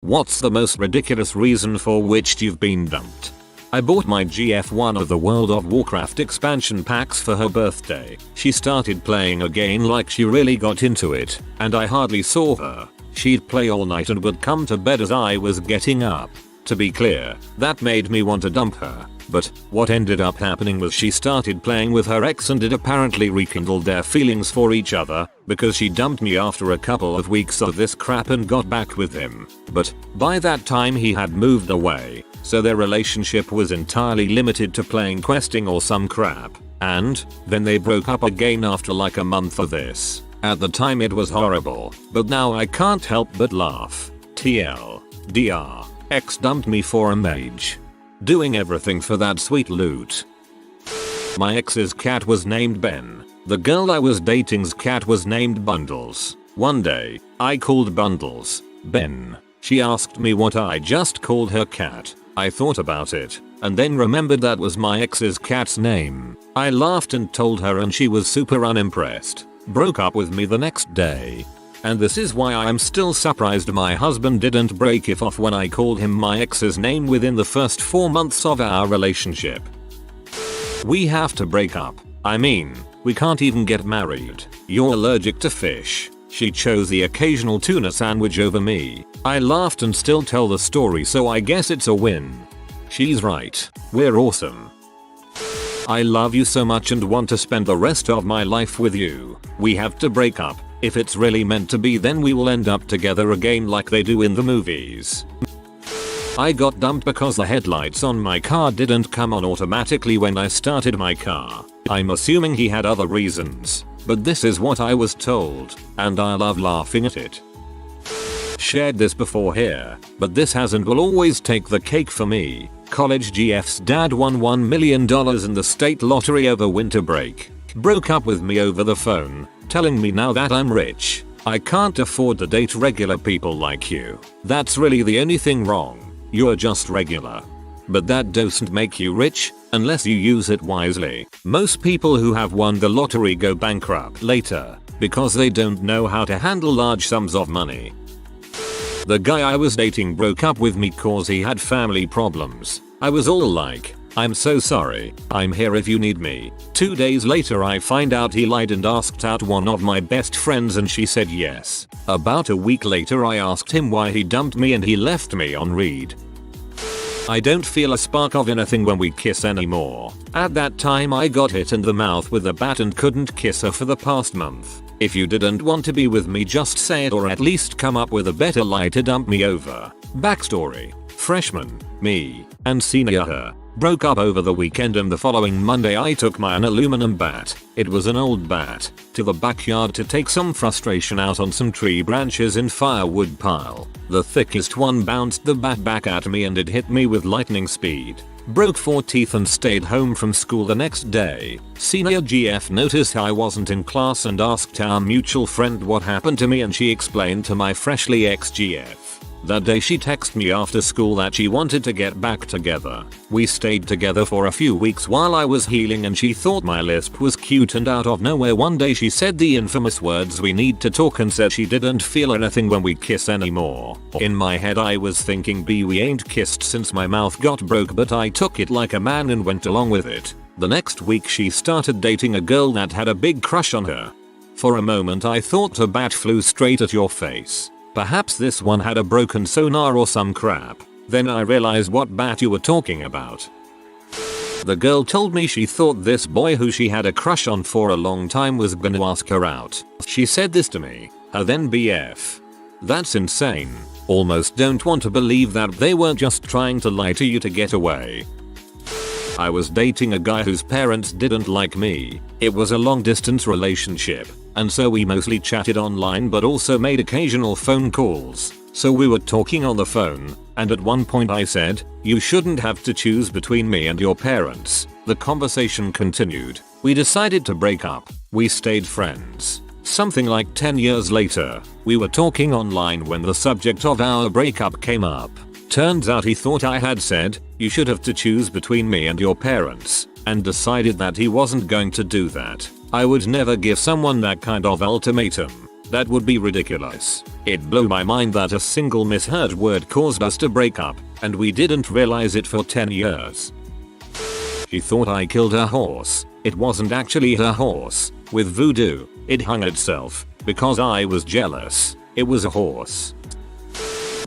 What's the most ridiculous reason for which you've been dumped? I bought my GF one of the World of Warcraft expansion packs for her birthday. She started playing again like she really got into it, and I hardly saw her. She'd play all night and would come to bed as I was getting up. To be clear, that made me want to dump her. But what ended up happening was she started playing with her ex and it apparently rekindled their feelings for each other, because she dumped me after a couple of weeks of this crap and got back with him. But by that time he had moved away, so their relationship was entirely limited to playing questing or some crap. And then they broke up again after like a month of this. At the time it was horrible, but now I can't help but laugh. TL. DR. Ex dumped me for a mage. Doing everything for that sweet loot. My ex's cat was named Ben. The girl I was dating's cat was named Bundles. One day, I called Bundles Ben. She asked me what I just called her cat. I thought about it, and then remembered that was my ex's cat's name. I laughed and told her and she was super unimpressed. Broke up with me the next day. And this is why I'm still surprised my husband didn't break it off when I called him my ex's name within the first 4 months of our relationship. We have to break up. I mean, we can't even get married. You're allergic to fish. She chose the occasional tuna sandwich over me. I laughed and still tell the story, so I guess it's a win. She's right. We're awesome. I love you so much and want to spend the rest of my life with you. We have to break up. If it's really meant to be, then we will end up together again like they do in the movies. I got dumped because the headlights on my car didn't come on automatically when I started my car. I'm assuming he had other reasons, but this is what I was told, and I love laughing at it. Shared this before here, but this has and will always take the cake for me. College GF's dad won $1 million in the state lottery over winter break. Broke up with me over the phone, telling me now that I'm rich, I can't afford to date regular people like you. That's really the only thing wrong. You're just regular. But that doesn't make you rich, unless you use it wisely. Most people who have won the lottery go bankrupt later, because they don't know how to handle large sums of money. The guy I was dating broke up with me cause he had family problems. I was all like, I'm so sorry, I'm here if you need me. 2 days later I find out he lied and asked out one of my best friends and she said yes. About a week later I asked him why he dumped me and he left me on read. I don't feel a spark of anything when we kiss anymore. At that time I got hit in the mouth with a bat and couldn't kiss her for the past month. If you didn't want to be with me, just say it, or at least come up with a better lie to dump me over. Backstory. Freshman, me, and senior her broke up over the weekend, and the following Monday I took my aluminum bat, it was an old bat, to the backyard to take some frustration out on some tree branches in firewood pile. The thickest one bounced the bat back at me and it hit me with lightning speed. Broke 4 teeth and stayed home from school the next day. Senior GF noticed I wasn't in class and asked our mutual friend what happened to me, and she explained to my freshly ex-GF. That day she texted me after school that she wanted to get back together. We stayed together for a few weeks while I was healing and she thought my lisp was cute, and out of nowhere one day she said the infamous words, "We need to talk," and said she didn't feel anything when we kiss anymore. In my head I was thinking, we ain't kissed since my mouth got broke, but I took it like a man and went along with it. The next week she started dating a girl that had a big crush on her. For a moment I thought a bat flew straight at your face. Perhaps this one had a broken sonar or some crap. Then I realized what bat you were talking about. The girl told me she thought this boy who she had a crush on for a long time was gonna ask her out. She said this to me, her then BF. That's insane. Almost don't want to believe that they weren't just trying to lie to you to get away. I was dating a guy whose parents didn't like me. It was a long distance relationship, and so we mostly chatted online but also made occasional phone calls. So we were talking on the phone, and at one point I said, "You shouldn't have to choose between me and your parents." The conversation continued. We decided to break up. We stayed friends. Something like 10 years later, we were talking online when the subject of our breakup came up. Turns out he thought I had said, "You should have to choose between me and your parents," and decided that he wasn't going to do that. I would never give someone that kind of ultimatum. That would be ridiculous. It blew my mind that a single misheard word caused us to break up, and we didn't realize it for 10 years. She thought I killed her horse. It wasn't actually her horse. With voodoo, it hung itself, because I was jealous. It was a horse.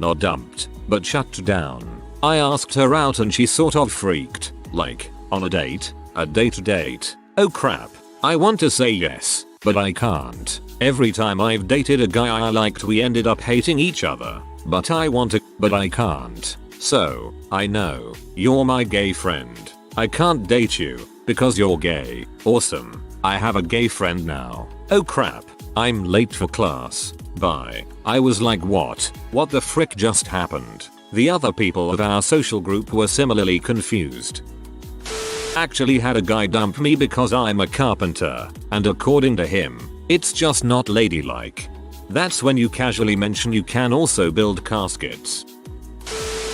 Not dumped, but shut down. I asked her out and she sort of freaked. Like, on a date? A date? Oh crap. I want to say yes, but I can't. Every time I've dated a guy I liked we ended up hating each other. But I can't. So, I know, you're my gay friend. I can't date you, because you're gay. Awesome. I have a gay friend now. Oh crap. I'm late for class. Bye. I was like what? What the frick just happened? The other people of our social group were similarly confused. Actually had a guy dump me because I'm a carpenter, and according to him, it's just not ladylike. That's when you casually mention you can also build caskets.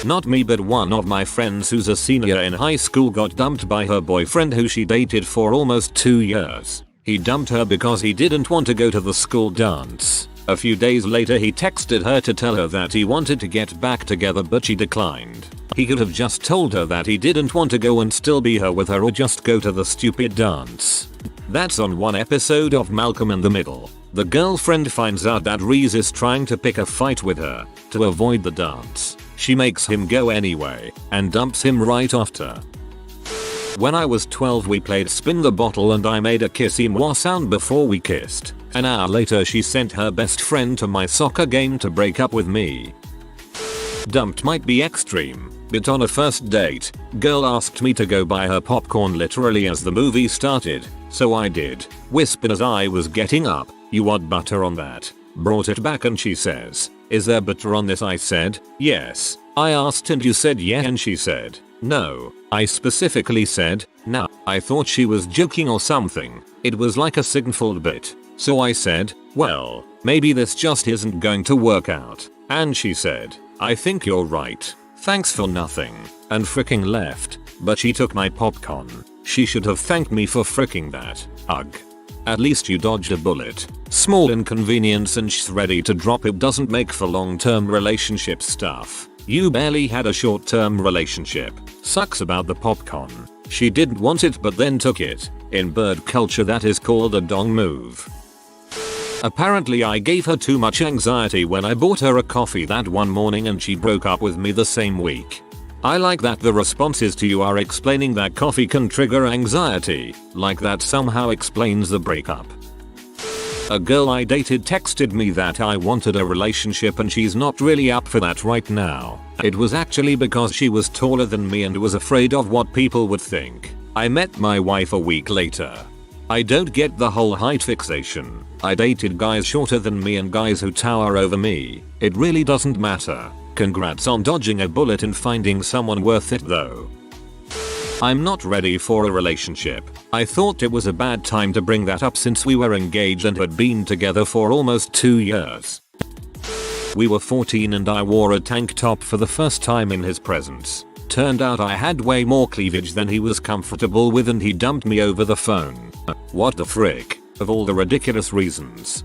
Not me, but one of my friends who's a senior in high school got dumped by her boyfriend who she dated for almost 2 years. He dumped her because he didn't want to go to the school dance. A few days later he texted her to tell her that he wanted to get back together but she declined. He could have just told her that he didn't want to go and still be her with her or just go to the stupid dance. That's on one episode of Malcolm in the Middle. The girlfriend finds out that Reese is trying to pick a fight with her to avoid the dance. She makes him go anyway and dumps him right after. When I was 12 we played spin the bottle and I made a kissy moi sound before we kissed. An hour later she sent her best friend to my soccer game to break up with me. Dumped might be extreme, but on a first date, girl asked me to go buy her popcorn literally as the movie started, so I did. Whispered as I was getting up, "You want butter on that?" Brought it back and she says, "Is there butter on this?" I said, "Yes." I asked and you said yeah and she said, "No." I specifically said, "No." I thought she was joking or something. It was like a Sigmund bit. So I said, "Well, maybe this just isn't going to work out." And she said, "I think you're right. Thanks for nothing." And fricking left. But she took my popcorn. She should have thanked me for fricking that. Ugh. At least you dodged a bullet. Small inconvenience and she's ready to drop it doesn't make for long-term relationship stuff. You barely had a short-term relationship. Sucks about the popcorn. She didn't want it but then took it. In bird culture that is called a dong move. Apparently I gave her too much anxiety when I bought her a coffee that one morning and she broke up with me the same week. I like that the responses to you are explaining that coffee can trigger anxiety, like that somehow explains the breakup. A girl I dated texted me that I wanted a relationship and she's not really up for that right now. It was actually because she was taller than me and was afraid of what people would think. I met my wife a week later. I don't get the whole height fixation. I dated guys shorter than me and guys who tower over me. It really doesn't matter. Congrats on dodging a bullet and finding someone worth it though. I'm not ready for a relationship. I thought it was a bad time to bring that up since we were engaged and had been together for almost 2 years. We were 14 and I wore a tank top for the first time in his presence. Turned out I had way more cleavage than he was comfortable with and he dumped me over the phone. What the frick, of all the ridiculous reasons.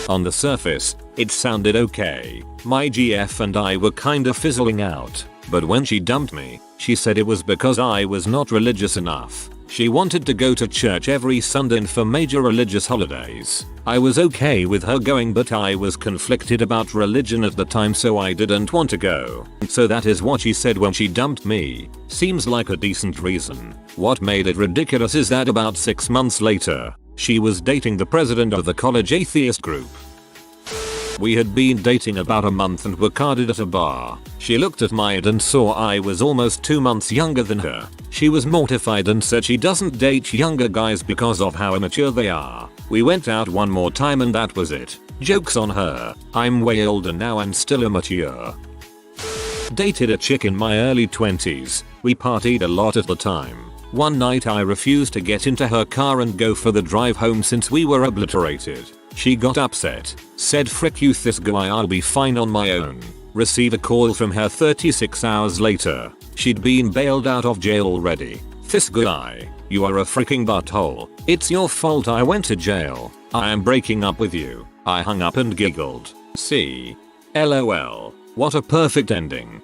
On the surface, it sounded okay. My GF and I were kinda fizzling out. But when she dumped me, she said it was because I was not religious enough. She wanted to go to church every Sunday and for major religious holidays. I was okay with her going but I was conflicted about religion at the time so I didn't want to go. So that is what she said when she dumped me. Seems like a decent reason. What made it ridiculous is that about 6 months later, she was dating the president of the college atheist group. We had been dating about a month and were carded at a bar. She looked at my age and saw I was almost 2 months younger than her. She was mortified and said she doesn't date younger guys because of how immature they are. We went out one more time and that was it. Joke's on her. I'm way older now and still immature. Dated a chick in my early 20s. We partied a lot at the time. One night I refused to get into her car and go for the drive home since we were obliterated. She got upset, said frick you this guy, I'll be fine on my own. Receive a call from her 36 hours later. She'd been bailed out of jail already. This guy, you are a freaking butthole. It's your fault I went to jail. I am breaking up with you. I hung up and giggled. See? LOL. What a perfect ending.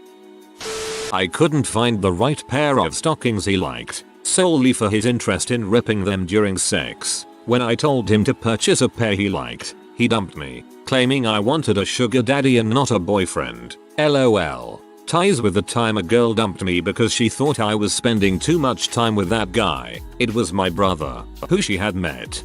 I couldn't find the right pair of stockings he liked, solely for his interest in ripping them during sex. When I told him to purchase a pair he liked, he dumped me, claiming I wanted a sugar daddy and not a boyfriend. LOL. Ties with the time a girl dumped me because she thought I was spending too much time with that guy. It was my brother, who she had met.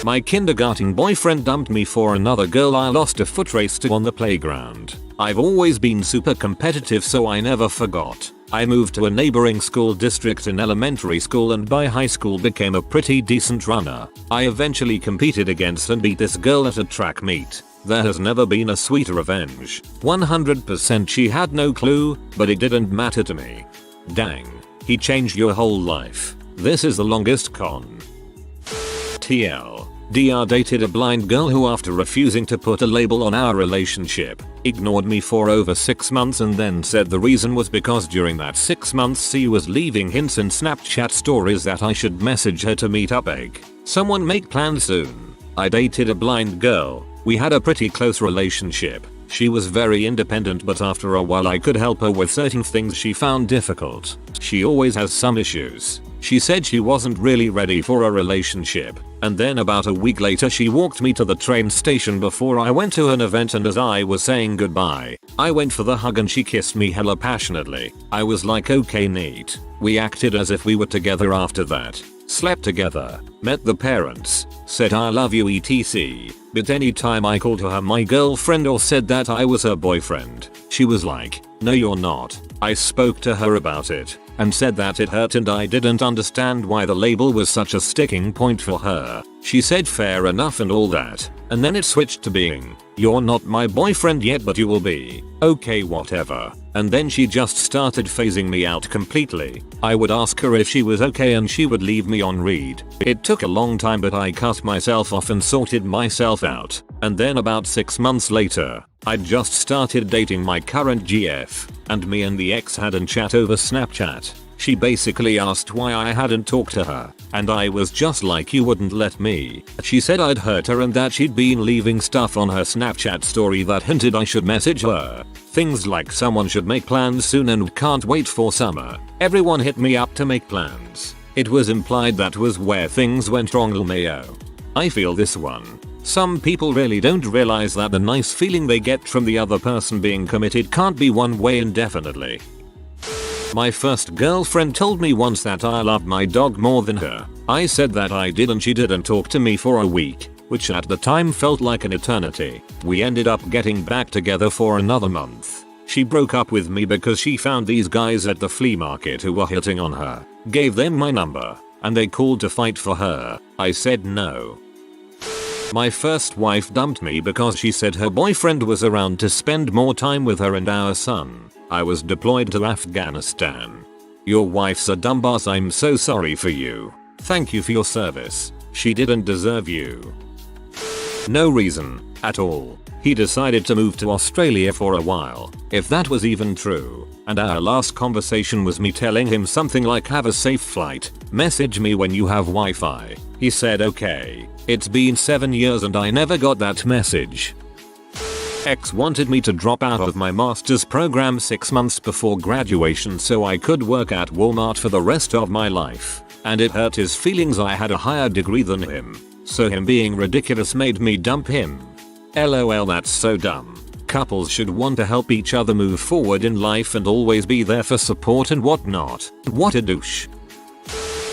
My kindergarten boyfriend dumped me for another girl I lost a foot race to on the playground. I've always been super competitive, so I never forgot. I moved to a neighboring school district in elementary school and by high school became a pretty decent runner. I eventually competed against and beat this girl at a track meet. There has never been a sweeter revenge. 100% she had no clue, but it didn't matter to me. Dang. He changed your whole life. This is the longest con. TL. DR dated a blind girl who, after refusing to put a label on our relationship, ignored me for over 6 months and then said the reason was because during that 6 months she was leaving hints in Snapchat stories that I should message her to meet up. Someone make plans soon. I dated a blind girl. We had a pretty close relationship. She was very independent, but after a while I could help her with certain things she found difficult. She always has some issues. She said she wasn't really ready for a relationship, and then about a week later she walked me to the train station before I went to an event, and as I was saying goodbye, I went for the hug and she kissed me hella passionately. I was like, okay, neat. We acted as if we were together after that. Slept together, met the parents, said I love you etc. But anytime I called her my girlfriend or said that I was her boyfriend, she was like, no you're not. I spoke to her about it and said that it hurt and I didn't understand why the label was such a sticking point for her. She said fair enough and all that, and then it switched to being, you're not my boyfriend yet but you will be. Okay, whatever. And then she just started phasing me out completely. I would ask her if she was okay and she would leave me on read. It took a long time but I cut myself off and sorted myself out. And then about 6 months later, I'd just started dating my current GF, and me and the ex had a chat over Snapchat. She basically asked why I hadn't talked to her, and I was just like, you wouldn't let me. She said I'd hurt her and that she'd been leaving stuff on her Snapchat story that hinted I should message her. Things like someone should make plans soon and can't wait for summer. Everyone hit me up to make plans. It was implied that was where things went wrong. LMAO. I feel this one. Some people really don't realize that the nice feeling they get from the other person being committed can't be one way indefinitely. My first girlfriend told me once that I loved my dog more than her. I said that I did and she didn't talk to me for a week, which at the time felt like an eternity. We ended up getting back together for another month. She broke up with me because she found these guys at the flea market who were hitting on her, gave them my number, and they called to fight for her. I said no. My first wife dumped me because she said her boyfriend was around to spend more time with her and our son. I was deployed to Afghanistan. Your wife's a dumbass. I'm so sorry for you. Thank you for your service. She didn't deserve you. No reason at all. He decided to move to Australia for a while, if that was even true. And our last conversation was me telling him something like, have a safe flight, message me when you have Wi-Fi. He said okay. It's been 7 years and I never got that message. Ex wanted me to drop out of my master's program 6 months before graduation so I could work at Walmart for the rest of my life. And it hurt his feelings I had a higher degree than him. So him being ridiculous made me dump him. LOL, that's so dumb. Couples should want to help each other move forward in life and always be there for support and whatnot. What a douche.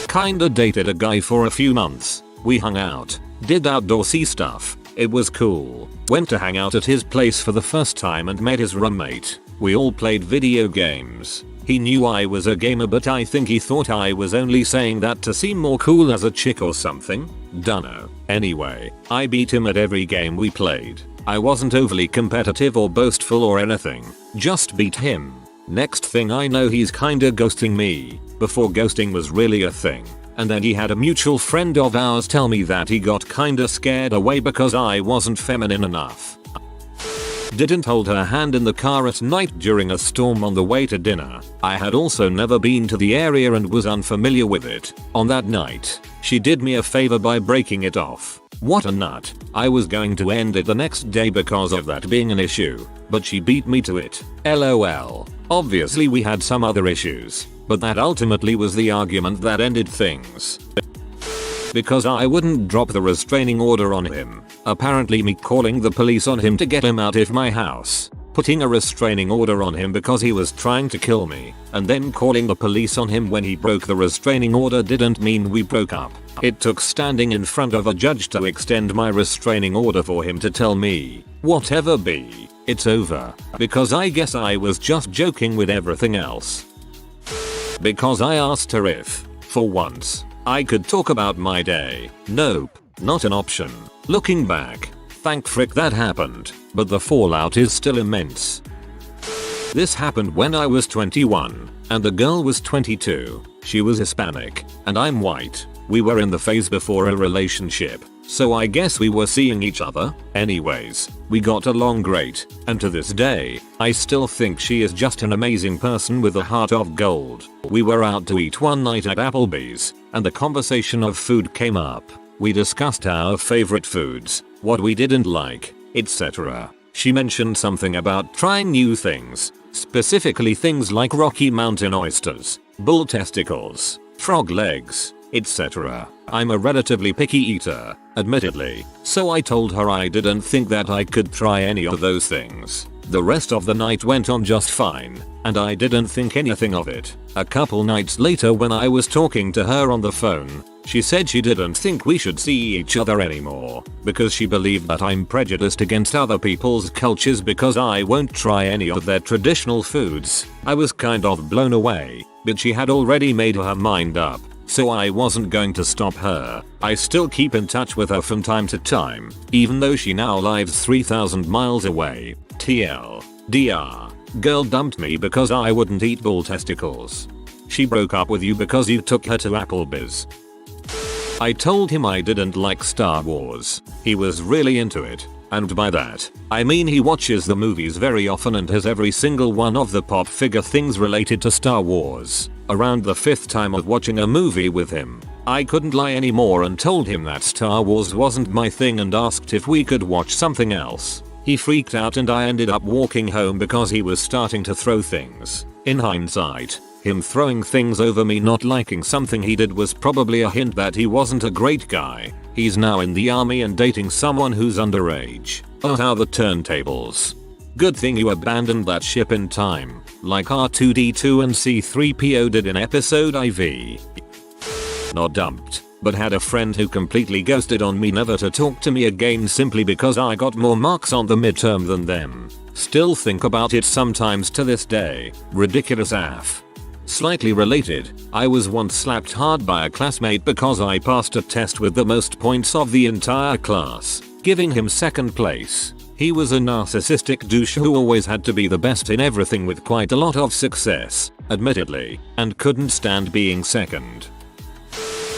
Kinda dated a guy for a few months. We hung out, did outdoorsy stuff. It was cool. Went to hang out at his place for the first time and met his roommate. We all played video games. He knew I was a gamer but I think he thought I was only saying that to seem more cool as a chick or something. Dunno. Anyway, I beat him at every game we played. I wasn't overly competitive or boastful or anything. Just beat him. Next thing I know he's kinda ghosting me. Before ghosting was really a thing. And then he had a mutual friend of ours tell me that he got kinda scared away because I wasn't feminine enough. Didn't hold her hand in the car at night during a storm on the way to dinner. I had also never been to the area and was unfamiliar with it. On that night, she did me a favor by breaking it off. What a nut. I was going to end it the next day because of that being an issue, but she beat me to it. LOL. Obviously we had some other issues, but that ultimately was the argument that ended things. Because I wouldn't drop the restraining order on him. Apparently me calling the police on him to get him out of my house, putting a restraining order on him because he was trying to kill me, and then calling the police on him when he broke the restraining order didn't mean we broke up. It took standing in front of a judge to extend my restraining order for him to tell me, whatever be, it's over, because I guess I was just joking with everything else. Because I asked her if, for once, I could talk about my day. Nope, not an option. Looking back, thank frick that happened, but the fallout is still immense. This happened when I was 21, and the girl was 22. She was Hispanic, and I'm white. We were in the phase before a relationship, so I guess we were seeing each other. Anyways, we got along great, and to this day, I still think she is just an amazing person with a heart of gold. We were out to eat one night at Applebee's, and the conversation of food came up. We discussed our favorite foods, what we didn't like, etc. She mentioned something about trying new things, specifically things like Rocky Mountain oysters, bull testicles, frog legs, etc. I'm a relatively picky eater, admittedly, so I told her I didn't think that I could try any of those things. The rest of the night went on just fine, and I didn't think anything of it. A couple nights later when I was talking to her on the phone, she said she didn't think we should see each other anymore, because she believed that I'm prejudiced against other people's cultures because I won't try any of their traditional foods. I was kind of blown away, but she had already made her mind up, so I wasn't going to stop her. I still keep in touch with her from time to time, even though she now lives 3,000 miles away. TLDR. Girl dumped me because I wouldn't eat bull testicles. She broke up with you because you took her to Applebee's. I told him I didn't like Star Wars. He was really into it, and by that, I mean he watches the movies very often and has every single one of the pop figure things related to Star Wars. Around the 5th time of watching a movie with him, I couldn't lie anymore and told him that Star Wars wasn't my thing and asked if we could watch something else. He freaked out and I ended up walking home because he was starting to throw things. In hindsight, him throwing things over me not liking something he did was probably a hint that he wasn't a great guy. He's now in the army and dating someone who's underage. Oh how the turntables. Good thing you abandoned that ship in time, like R2D2 and C3PO did in episode IV. Not dumped, but had a friend who completely ghosted on me never to talk to me again simply because I got more marks on the midterm than them. Still think about it sometimes to this day. Ridiculous AF. Slightly related, I was once slapped hard by a classmate because I passed a test with the most points of the entire class, giving him second place. He was a narcissistic douche who always had to be the best in everything with quite a lot of success, admittedly, and couldn't stand being second.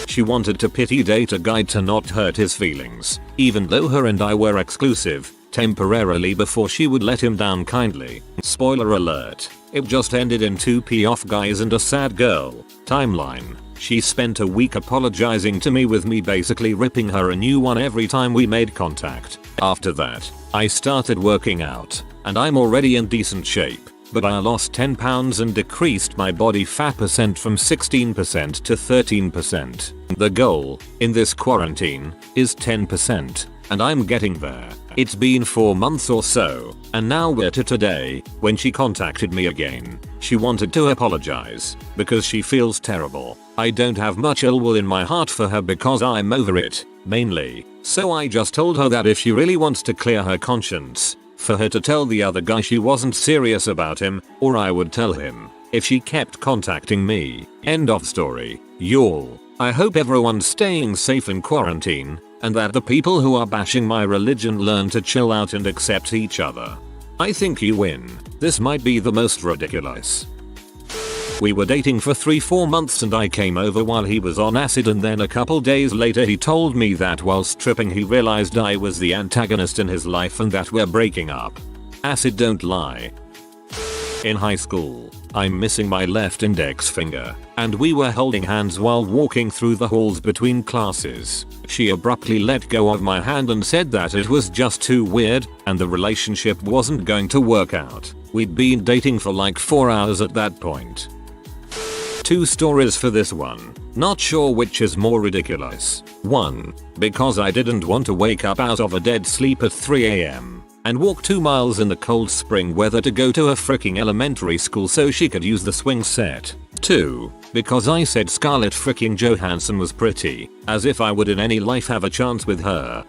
She wanted to pity date a guy to not hurt his feelings, even though her and I were exclusive, temporarily before she would let him down kindly. Spoiler alert, it just ended in 2 off guys and a sad girl. Timeline. She spent a week apologizing to me with me basically ripping her a new one every time we made contact. After that, I started working out, and I'm already in decent shape, but I lost 10 pounds and decreased my body fat percent from 16% to 13%. The goal, in this quarantine, is 10%, and I'm getting there. It's been 4 months or so, and now we're to today, when she contacted me again. She wanted to apologize, because she feels terrible. I don't have much ill will in my heart for her because I'm over it, mainly, so I just told her that if she really wants to clear her conscience, for her to tell the other guy she wasn't serious about him, or I would tell him, if she kept contacting me. End of story. Y'all, I hope everyone's staying safe in quarantine, and that the people who are bashing my religion learn to chill out and accept each other. I think you win. This might be the most ridiculous. We were dating for 3-4 months and I came over while he was on acid, and then a couple days later he told me that while stripping he realized I was the antagonist in his life and that we're breaking up. Acid don't lie. In high school, I'm missing my left index finger, and we were holding hands while walking through the halls between classes. She abruptly let go of my hand and said that it was just too weird, and the relationship wasn't going to work out. We'd been dating for like 4 hours at that point. 2 stories for this one. Not sure which is more ridiculous. 1. Because I didn't want to wake up out of a dead sleep at 3 AM. and walk 2 miles in the cold spring weather to go to a freaking elementary school so she could use the swing set. 2. Because I said Scarlett freaking Johansson was pretty, as if I would in any life have a chance with her.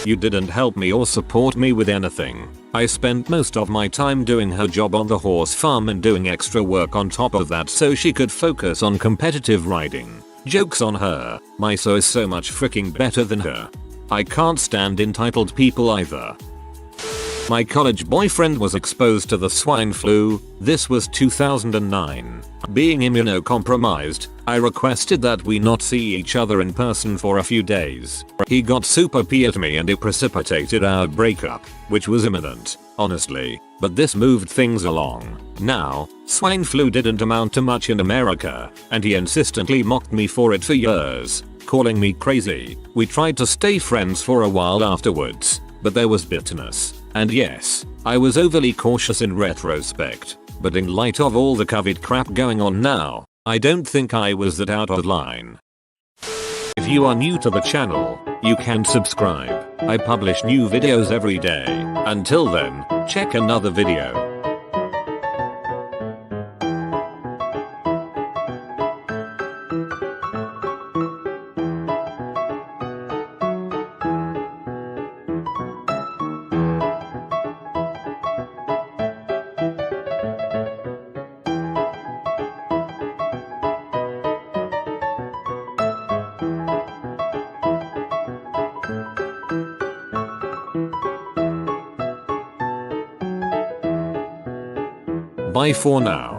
You didn't help me or support me with anything. I spent most of my time doing her job on the horse farm and doing extra work on top of that so she could focus on competitive riding. Joke's on her, my so is so much freaking better than her. I can't stand entitled people either. My college boyfriend was exposed to the swine flu. This was 2009. Being immunocompromised, I requested that we not see each other in person for a few days. He got super pissed at me and it precipitated our breakup, which was imminent, honestly, but this moved things along. Now, swine flu didn't amount to much in America, and he insistently mocked me for it for years, calling me crazy. We tried to stay friends for a while afterwards, but there was bitterness. And yes, I was overly cautious in retrospect, but in light of all the COVID crap going on now, I don't think I was that out of line. If you are new to the channel, you can subscribe. I publish new videos every day. Until then, check another video. Bye for now.